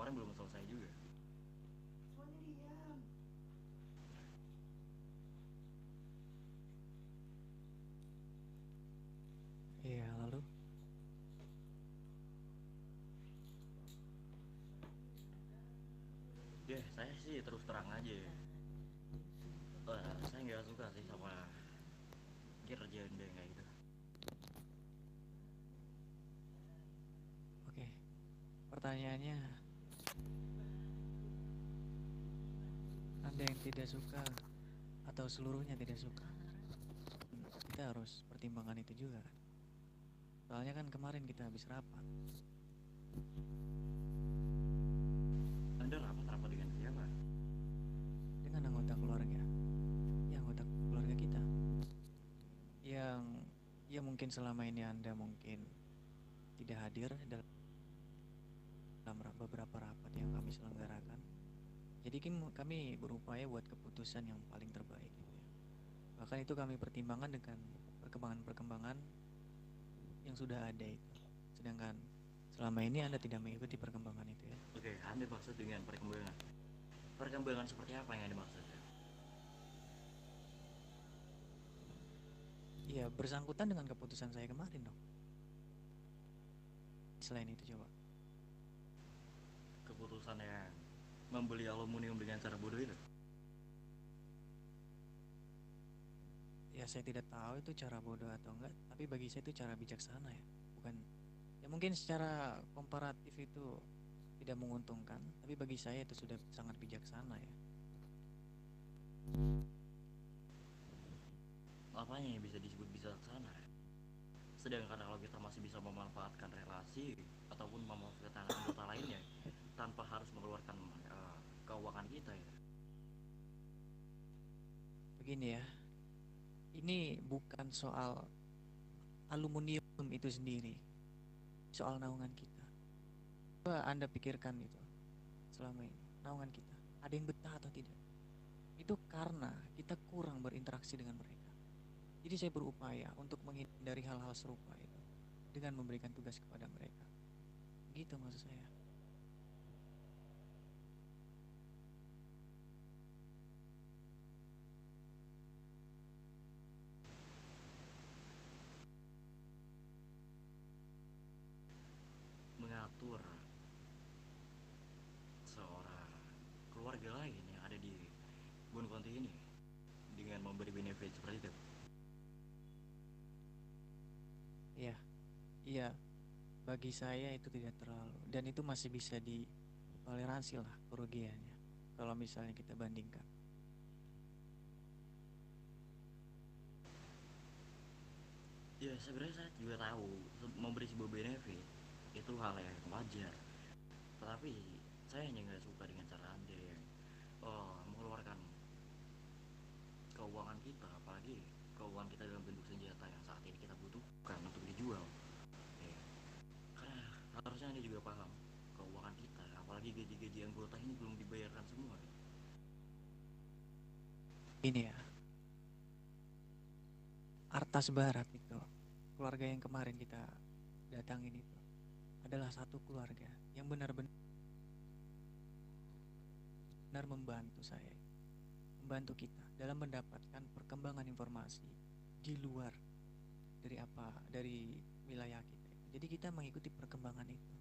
kemarin belum selesai juga. Semuanya diam. Iya, lalu Ya saya sih terus terang aja ya. Saya nggak suka sih sama kerjaan dia kayak gitu. oke. Pertanyaannya, Anda yang tidak suka atau seluruhnya tidak suka? Kita harus pertimbangkan itu juga kan. Soalnya kan kemarin kita habis rapat. Anda rapat dengan siapa? Dengan anggota keluarga. Ya, anggota keluarga kita. Yang ya mungkin selama ini Anda mungkin tidak hadir dalam beberapa rapat yang kami selenggarakan. Jadi kami berupaya buat keputusan yang paling terbaik gitu ya. Bahkan itu kami pertimbangkan dengan perkembangan-perkembangan yang sudah ada itu. Sedangkan selama ini Anda tidak mengikuti perkembangan itu ya. Oke, Anda maksud dengan perkembangan? Perkembangan seperti apa yang Anda maksud? Ya, bersangkutan dengan keputusan saya kemarin dong. Selain itu coba. Keputusan yang membeli aluminium dengan cara bodoh itu? Ya saya tidak tahu itu cara bodoh atau enggak, tapi bagi saya itu cara bijaksana ya. Bukan ya mungkin secara komparatif itu tidak menguntungkan, tapi bagi saya itu sudah sangat bijaksana ya. Apanya yang bisa disebut bijaksana? Sedangkan kalau kita masih bisa memanfaatkan relasi ataupun memanfaatkan anggota lainnya tanpa harus mengeluarkan keuangan kita ya. Begini ya, ini bukan soal aluminium itu sendiri, soal naungan kita. Coba Anda pikirkan itu selama ini, naungan kita, ada yang betah atau tidak? Itu karena kita kurang berinteraksi dengan mereka. Jadi saya berupaya untuk menghindari hal-hal serupa itu dengan memberikan tugas kepada mereka. Gitu maksud saya. Mengatur seorang keluarga lain yang ada di Gunung Konti ini dengan memberi benefit seperti itu. Iya, iya. Bagi saya itu tidak terlalu, dan itu masih bisa ditoleransi lah kerugiannya. Kalau misalnya kita bandingkan. Ya sebenarnya saya juga tahu memberi sebuah benefit itu hal yang wajar. Tetapi saya hanya nggak suka dengan cara Anda yang mengeluarkan keuangan kita, apalagi keuangan kita dalam bentuk senjata yang saat ini kita butuhkan untuk dijual. Ya. Karena harusnya Anda juga paham keuangan kita, apalagi gaji-gaji anggota ini belum dibayarkan semua. Ini ya, Artas Barat itu, keluarga yang kemarin kita datangin itu, adalah satu keluarga yang benar-benar membantu saya, membantu kita dalam mendapatkan perkembangan informasi di luar dari wilayah kita. Jadi kita mengikuti perkembangan itu.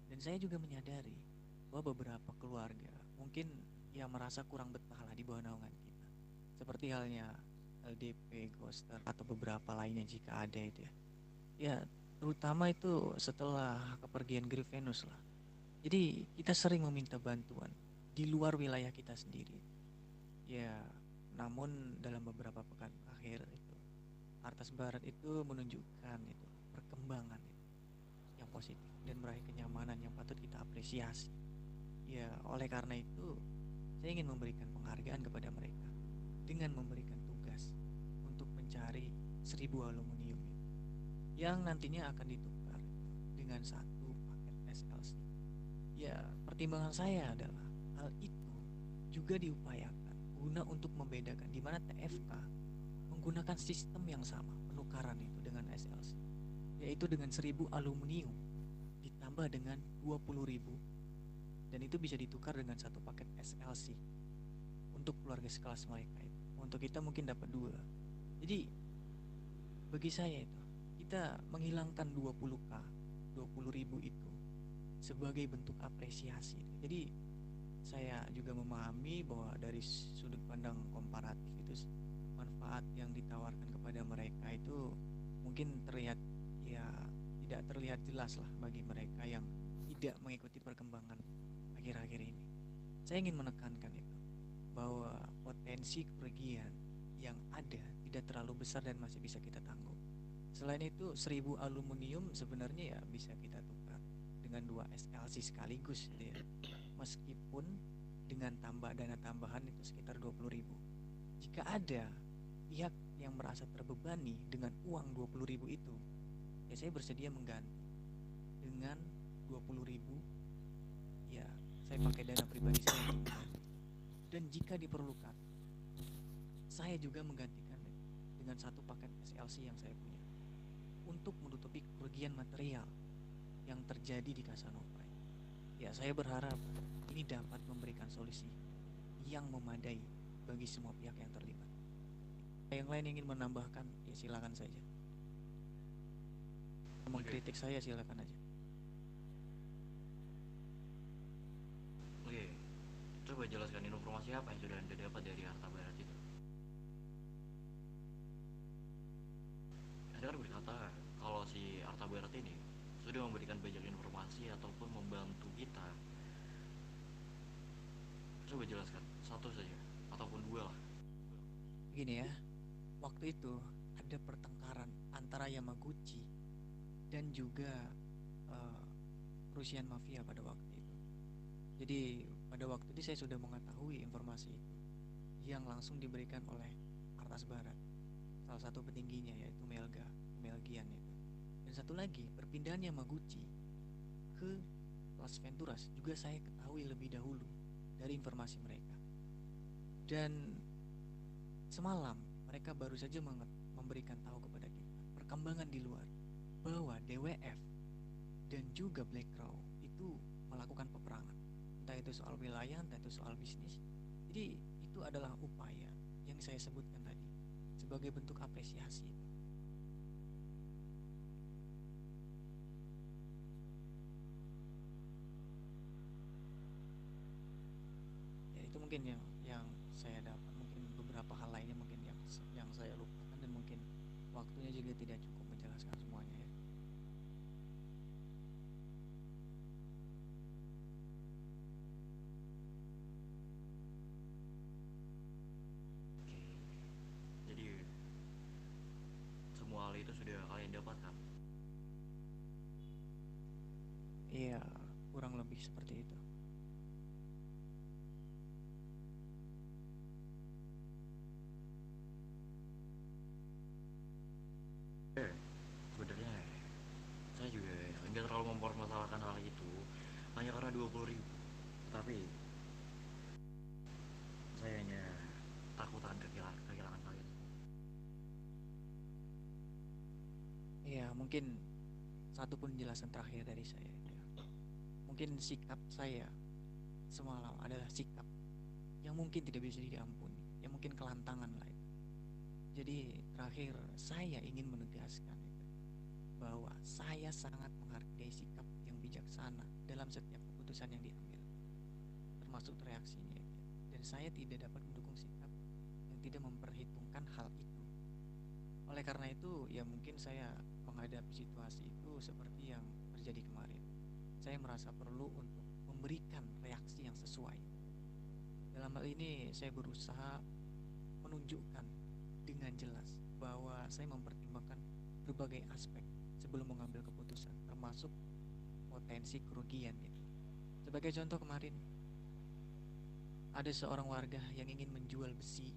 Dan saya juga menyadari bahwa beberapa keluarga mungkin yang merasa kurang betah lah di bawah naungan kita. Seperti halnya LDP, Ghoster, atau beberapa lainnya jika ada itu ya. Ya, terutama itu setelah kepergian Grivenus lah. Jadi kita sering meminta bantuan di luar wilayah kita sendiri. Ya, namun dalam beberapa pekan akhir itu, Artas Barat itu menunjukkan itu perkembangan itu yang positif dan meraih kenyamanan yang patut kita apresiasi. Ya, oleh karena itu, saya ingin memberikan penghargaan kepada mereka dengan memberikan tugas untuk mencari 1000 aluminium itu, yang nantinya akan ditukar dengan satu paket SLC. Ya, pertimbangan saya adalah hal itu juga diupayakan guna untuk membedakan di mana TFK menggunakan sistem yang sama penukaran itu dengan SLC, yaitu dengan 1000 aluminium ditambah dengan 20.000 dan itu bisa ditukar dengan satu paket SLC untuk keluarga sekelas mereka itu. Untuk kita mungkin dapat dua. Jadi bagi saya itu kita menghilangkan 20k 20.000 itu sebagai bentuk apresiasi. Jadi saya juga memahami bahwa dari sudut pandang komparatif itu manfaat yang ditawarkan kepada mereka itu mungkin terlihat ya tidak terlihat jelas lah bagi mereka yang tidak mengikuti perkembangan akhir-akhir ini. Saya ingin menekankan itu bahwa potensi kerugian yang ada tidak terlalu besar dan masih bisa kita tanggung. Selain itu 1000 aluminium sebenarnya ya bisa kita tukar dengan 2 SLC sekaligus gitu ya. Meskipun dengan tambah dana tambahan itu sekitar 20.000. Jika ada pihak yang merasa terbebani dengan uang 20.000 itu, ya saya bersedia mengganti dengan 20.000. Ya saya pakai dana pribadi saya untuk mengganti. Dan jika diperlukan, saya juga menggantikan dengan satu paket SLC yang saya punya untuk menutupi kerugian material yang terjadi di Casanova. Ya saya berharap ini dapat memberikan solusi yang memadai bagi semua pihak yang terlibat. Yang lain ingin menambahkan ya silakan saja. Mengkritik saya silakan aja. Oke, coba jelaskan informasi apa yang sudah Anda dapat dari harta barat itu. Anda kan berkata kalau si harta barat ini sudah memberikan banyak informasi ataupun membantu kita. Coba jelaskan satu saja ataupun dua lah. Begini ya, waktu itu ada pertengkaran antara Yamaguchi dan juga Russian Mafia pada waktu itu. Jadi pada waktu itu saya sudah mengetahui informasi itu yang langsung diberikan oleh Artas Barat, salah satu petingginya yaitu Melgian itu. Dan satu lagi perpindahan Yamaguchi ke Las Venturas juga saya ketahui lebih dahulu dari informasi mereka. Dan semalam mereka baru saja memberikan tahu kepada kita perkembangan di luar bahwa DWF dan juga Black Crow itu melakukan peperangan, entah itu soal wilayah, entah itu soal bisnis. Jadi itu adalah upaya yang saya sebutkan tadi sebagai bentuk apresiasi. Ya itu mungkin yang saya dapat. Mungkin beberapa hal lainnya mungkin yang saya lupakan dan mungkin waktunya juga tidak cukup menjelaskan semuanya ya. Oke, jadi semua hal itu sudah kalian dapatkan. Iya, kurang lebih seperti itu. Sebenarnya saya juga nggak terlalu mempermasalahkan hal itu hanya karena 20.000. Tapi saya hanya takut akan kehilangan kalian. Iya, mungkin satu penjelasan terakhir dari saya ya. Mungkin sikap saya semalam adalah sikap yang mungkin tidak bisa diampuni, yang mungkin kelantangan lah itu. Jadi terakhir saya ingin menegaskan itu, bahwa saya sangat menghargai sikap yang bijaksana dalam setiap keputusan yang diambil, termasuk reaksinya ya. Dan saya tidak dapat mendukung sikap yang tidak memperhitungkan hal itu. Oleh karena itu ya mungkin saya menghadapi situasi itu seperti yang terjadi kemarin. Saya merasa perlu untuk memberikan reaksi yang sesuai. Dalam hal ini saya berusaha menunjukkan dengan jelas bahwa saya mempertimbangkan berbagai aspek sebelum mengambil keputusan, termasuk potensi kerugian itu. Sebagai contoh kemarin ada seorang warga yang ingin menjual besi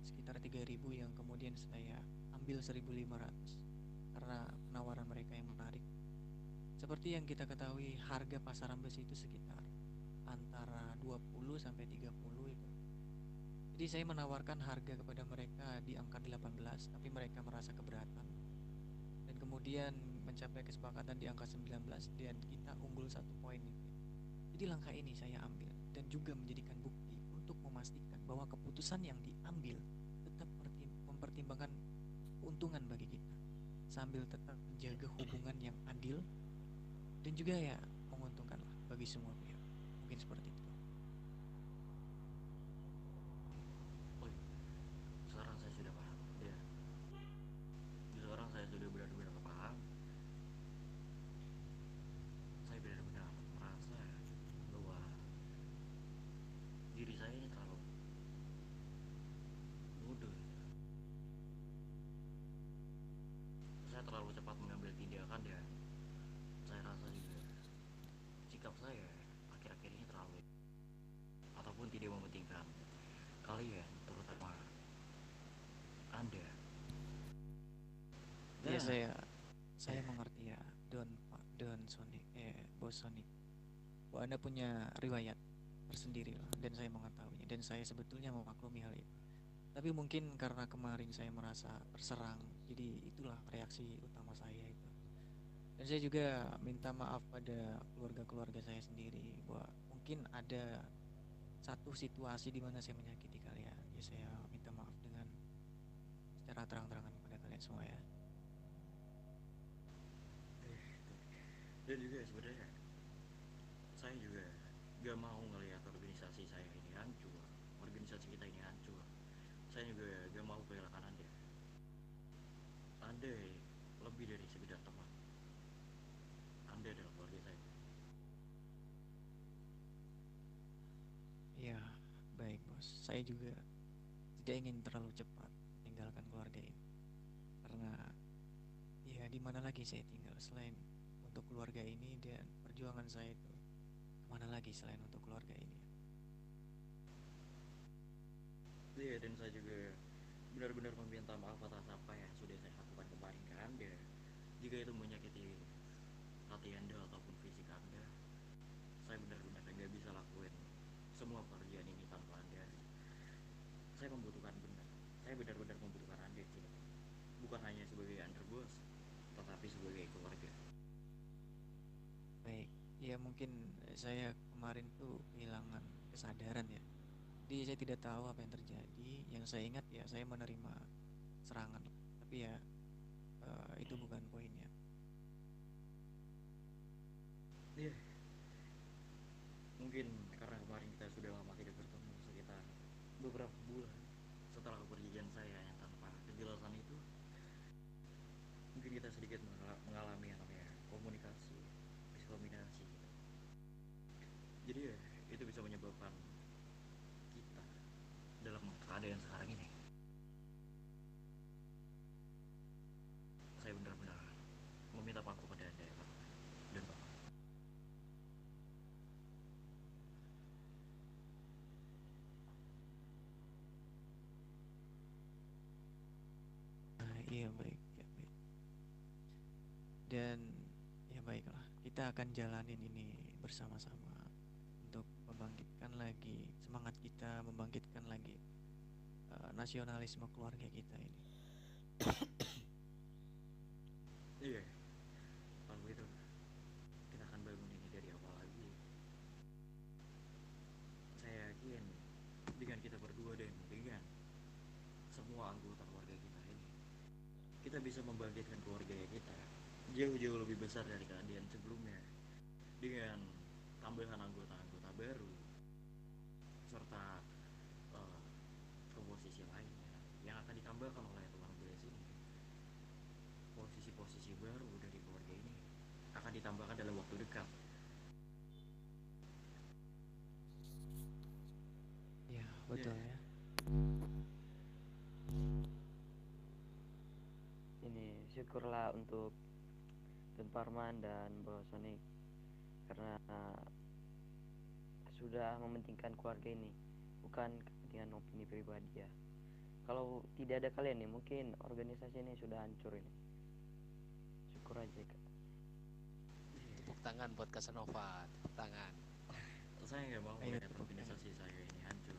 sekitar 3.000 yang kemudian saya ambil 1.500 karena penawaran mereka yang menarik. Seperti yang kita ketahui harga pasaran besi itu sekitar antara 20 sampai 30 itu. Jadi saya menawarkan harga kepada mereka di angka 18 tapi mereka merasa keberatan. Dan kemudian mencapai kesepakatan di angka 19 dan kita unggul 1 poin itu. Jadi langkah ini saya ambil dan juga menjadikan bukti untuk memastikan bahwa keputusan yang diambil tetap mempertimbangkan keuntungan bagi kita sambil tetap menjaga hubungan yang adil dan juga ya menguntungkan lah bagi semua pihak. Mungkin seperti itu. Oh iya, sekarang saya sudah paham. Ya, sekarang saya sudah benar-benar paham. Saya benar-benar merasa bahwa diri saya ini terlalu bodoh. Saya terlalu cepat mengambil tindakan dan saya rasa juga sikap saya akhir-akhir ini terlalu ataupun tidak mementingkan kalian, terutama Anda. Ya Dan saya mengerti ya Don Sonic Bos Sonic. Bahwa Anda punya riwayat tersendiri lah dan saya mengetahuinya dan saya sebetulnya memaklumi hal itu. Tapi mungkin karena kemarin saya merasa terserang, jadi itulah reaksi utama saya itu. Dan saya juga minta maaf pada keluarga-keluarga saya sendiri bahwa mungkin ada satu situasi di mana saya menyakiti kalian. Ya saya minta maaf dengan secara terang-terangan kepada kalian semua ya. dan juga sebenarnya saya juga gak mau ngelihat organisasi saya ini hancur, organisasi kita ini hancur. Saya juga gak mau kehilangan Anda. Anda lebih dari sekedar teman. Anda adalah keluarga saya. Ya, baik bos. Saya juga tidak ingin terlalu cepat tinggalkan keluarga ini. Karena ya di mana lagi saya tinggal selain untuk keluarga ini dan perjuangan saya itu kemana lagi selain untuk keluarga ini. Iya, dan saya juga benar-benar meminta maaf atas apa yang sudah saya lakukan kemarin ke Anda. Jika itu menyakiti hati Anda ataupun fisik Anda, saya benar-benar nggak bisa lakuin semua pekerjaan ini tanpa Anda. Saya membutuhkan benar. Saya benar-benar membutuhkan Anda sih. Bukan hanya sebagai under bos, tetapi sebagai keluarga. Baik, ya mungkin saya kemarin tuh kehilangan kesadaran ya. Jadi saya tidak tahu apa yang terjadi. Yang saya ingat ya saya menerima serangan. Tapi ya itu bukan poinnya. Iya, mungkin karena kemarin kita sudah lama tidak bertemu sekitar beberapa bulan setelah kepergian saya yang tanpa kejelasan itu, mungkin kita sedikit mengalami yang namanya komunikasi, miskomunikasi gitu. Jadi ya itu bisa menyebabkan kita dalam keadaan sekarang ini. Saya benar-benar meminta maaf kepada Anda ya Pak dan Bapak. Nah, iya baik, ya baik. Dan ya baiklah, kita akan jalanin ini bersama-sama untuk membangkitkan lagi semangat kita, membangkitkan lagi nasionalisme keluarga kita ini. Iya, kalau itu kita akan bangun ini dari awal lagi. Saya yakin dengan kita berdua dan dengan semua anggota keluarga kita ini, kita bisa membangkitkan keluarga kita jauh-jauh lebih besar dari keadaan sebelumnya dengan tambahan anggota-anggota baru serta eh, komposisi lainnya yang akan ditambahkan oleh Tuan Grace ini. Posisi-posisi baru dari keluarga ini akan ditambahkan dalam waktu dekat. Ya, betul Ya, ya. Ini syukurlah untuk Don Parman dan Bro Sonic karena sudah mementingkan keluarga ini, bukan kepentingan opini pribadi ya. Kalau tidak ada kalian nih, mungkin organisasi ini sudah hancur ini. Syukur aja Kak. Tepuk tangan buat Casanova, tepuk tangan. saya nggak mau Ayo melihat tepuk tangan. organisasi saya ini hancur.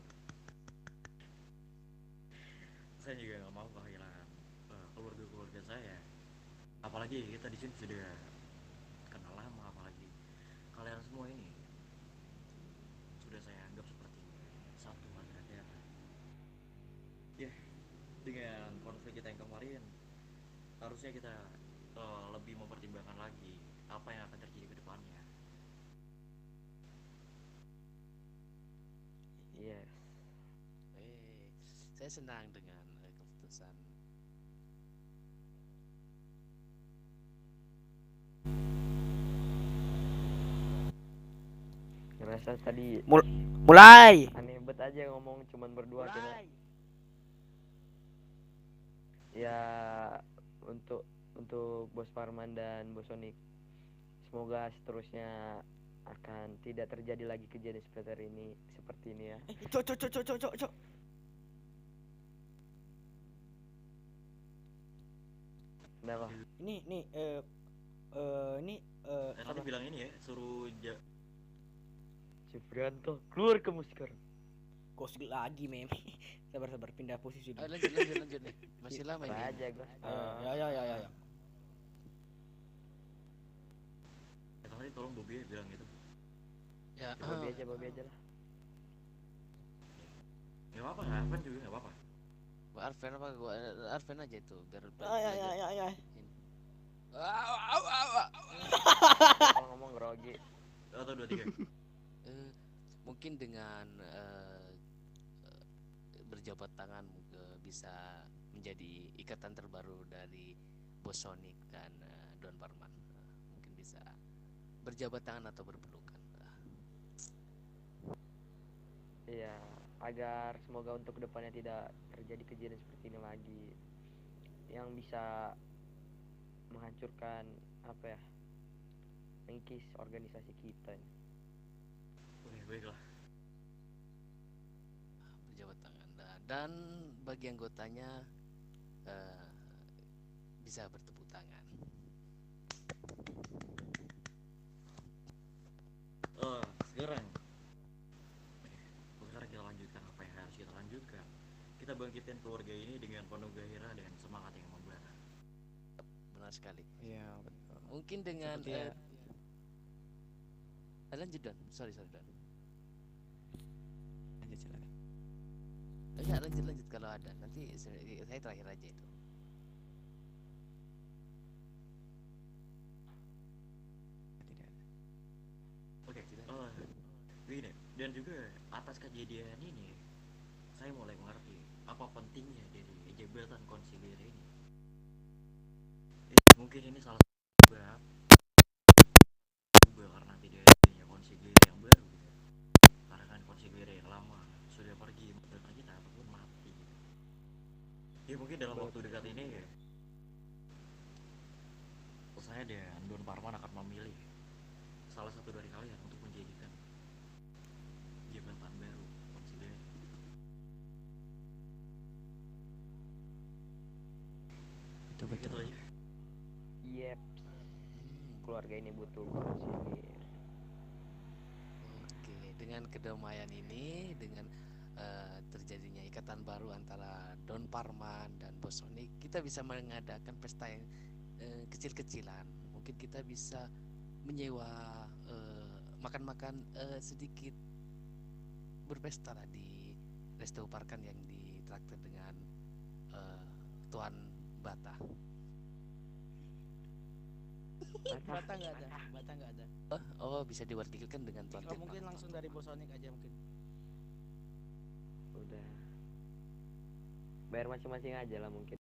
Saya juga nggak mau kehilangan keluarga-keluarga saya. Apalagi kita di sini sudah kenal lama, apalagi kalian semua ini harusnya kita lebih mempertimbangkan lagi apa yang akan terjadi ke depannya. Yes. Saya senang dengan keputusan. Ngerasa tadi Mulai. aneh bet aja ngomong cuman berdua kita. Ya untuk Bos Parman dan Bos Sonic, semoga seterusnya akan tidak terjadi lagi kejadian seperti ini ya. Cok. Kenapa? Ini Nanti sabar. bilang ini ya, suruh Ciprianto keluar kamu sekarang. Gosip lagi mem. Sabar pindah posisi dulu. Lanjut nih. Masih lama ini. Aja gue. Ya. tadi tolong Bobby bilang gitu. Ya, Bobby aja lah. Gak apa-apa, Arven juga gak apa-apa. gua Arven aja itu biar Ya. Kalau ngomong grogi. 1, 2, 3. Mungkin dengan berjabat tangan bisa menjadi ikatan terbaru dari Bos Sonic dan Don Parman. Mungkin bisa berjabat tangan atau berpelukan. Iya, agar semoga untuk kedepannya tidak terjadi kejadian seperti ini lagi yang bisa menghancurkan mengikis organisasi kita ini. Oke, baiklah. Berjabat tangan dan bagi anggotanya bisa bertepuk tangan. Sekarang kita lanjutkan apa yang harus kita lanjutkan. Kita bangkitin keluarga ini dengan penuh gairah dan semangat yang membara. Benar sekali. Iya, betul. Mungkin dengan Seperti lanjut Don. Sorry Don. lanjut silakan. Enggak, lanjut kalau ada. Nanti saya terakhir aja itu. Tidak ada. Oke, begini. Dan juga atas kejadian ini, saya mulai mengerti apa pentingnya dari jabatan konsilir ini. Mungkin ini salah satu sebab juga karena tidak adanya konsilir yang baru. Karena kan konsilir yang lama sudah pergi meninggalkan kita ataupun mati. Ya mungkin dalam waktu dekat ini saya dan Don Parman akan memilih salah satu dari kalian untuk menjadikan jabatan baru konsilir. Itu betul. Gitu aja. Yep. Keluarga ini butuh konsilir. Oke, dengan kedamaian ini, dengan terjadinya ikatan baru antara Don Parman dan Bos Sonic, kita bisa mengadakan pesta yang kecil-kecilan. Mungkin kita bisa menyewa makan-makan sedikit berpesta lah di Resto Parkan yang ditraktir dengan Tuan Bata. Bata nggak ada. Oh, bisa diwakilkan dengan Tuan Kalau Ted. mungkin langsung dari Bos Sonic aja mungkin. Udah. Bayar masing-masing aja lah mungkin.